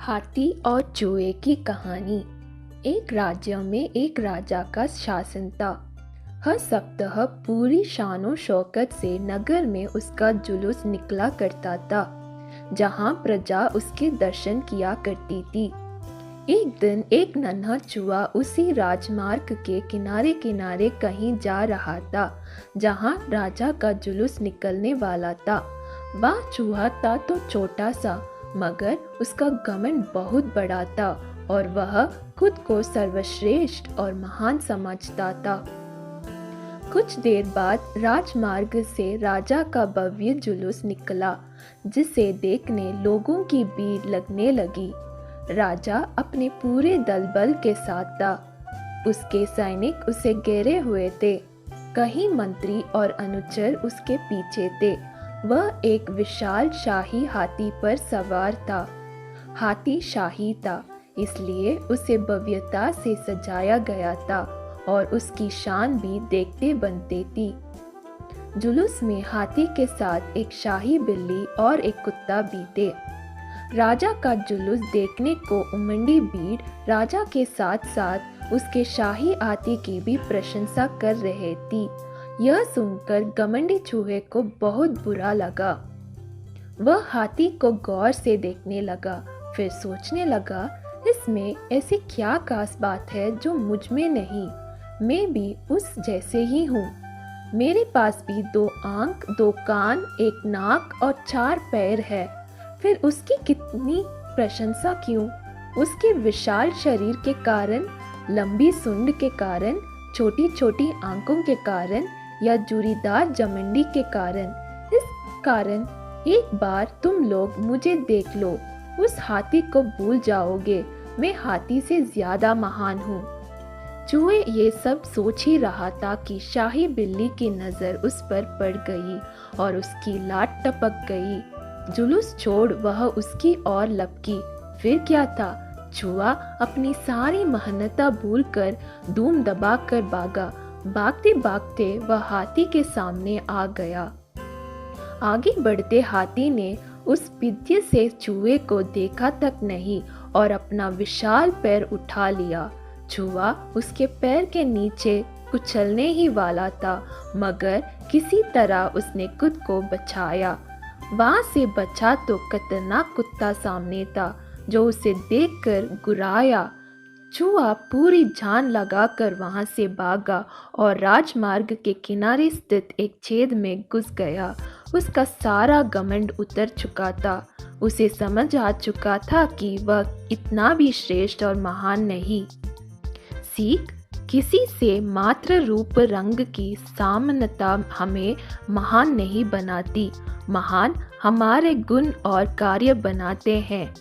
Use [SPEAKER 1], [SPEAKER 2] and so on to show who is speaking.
[SPEAKER 1] हाथी और चूहे की कहानी। एक राज्य में एक राजा का शासन था। हर सप्ताह पूरी शानो शौकत से नगर में उसका जुलूस निकला करता था, जहां प्रजा उसके दर्शन किया करती थी। एक दिन एक नन्हा चूहा उसी राजमार्ग के किनारे किनारे कहीं जा रहा था, जहां राजा का जुलूस निकलने वाला था। वह चूहा था तो छोटा सा, मगर उसका घमंड बहुत बड़ा था और वह खुद को सर्वश्रेष्ठ और महान समझता था। कुछ देर बाद राजमार्ग से राजा का भव्य जुलूस निकला, जिसे देखने लोगों की भीड़ लगने लगी। राजा अपने पूरे दल बल के साथ था। उसके सैनिक उसे घेरे हुए थे। कई मंत्री और अनुचर उसके पीछे थे। वह एक विशाल शाही हाथी पर सवार था। हाथी शाही था, इसलिए उसे भव्यता से सजाया गया था और उसकी शान भी देखते बनती थी। जुलूस में हाथी के साथ एक शाही बिल्ली और एक कुत्ता भी थे। राजा का जुलूस देखने को उमड़ी भीड़ राजा के साथ साथ उसके शाही हाथी की भी प्रशंसा कर रहे थी। यह सुनकर घमंडी चूहे को बहुत बुरा लगा। वह हाथी को गौर से देखने लगा, फिर सोचने लगा, इसमें ऐसी क्या खास बात है जो मुझ में नहीं। मैं भी उस जैसे ही हूँ। मेरे पास भी 2 आंख, 2 कान, 1 नाक और 4 पैर है। फिर उसकी कितनी प्रशंसा क्यों? उसके विशाल शरीर के कारण, लंबी सूंड के कारण, छोटी छोटी आंखों के कारण या जूरीदार जमंडी के कारण? इस कारण एक बार तुम लोग मुझे देख लो, उस हाथी को भूल जाओगे। मैं हाथी से ज्यादा महान हूँ। चूहे ये सब सोच ही रहा था कि शाही बिल्ली की नजर उस पर पड़ गई और उसकी लात टपक गई। जुलूस छोड़ वह उसकी ओर लपकी। फिर क्या था, चूहा अपनी सारी मेहनता भूलकर धूम दबाकर भागा। भागते भागते वह हाथी के सामने आ गया। आगे बढ़ते हाथी ने उस विद्य से चूहे को देखा तक नहीं और अपना विशाल पैर उठा लिया। चूहा उसके पैर के नीचे कुचलने ही वाला था, मगर किसी तरह उसने खुद को बचाया। वहां से बचा तो खतरनाक कुत्ता सामने था, जो उसे देखकर गुर्राया। चूहा पूरी जान लगाकर वहां से भागा और राजमार्ग के किनारे स्थित एक छेद में घुस गया। उसका सारा घमंड उतर चुका था। उसे समझ आ चुका था कि वह इतना भी श्रेष्ठ और महान नहीं। सीख, किसी से मात्र रूप रंग की समानता हमें महान नहीं बनाती। महान हमारे गुण और कार्य बनाते हैं।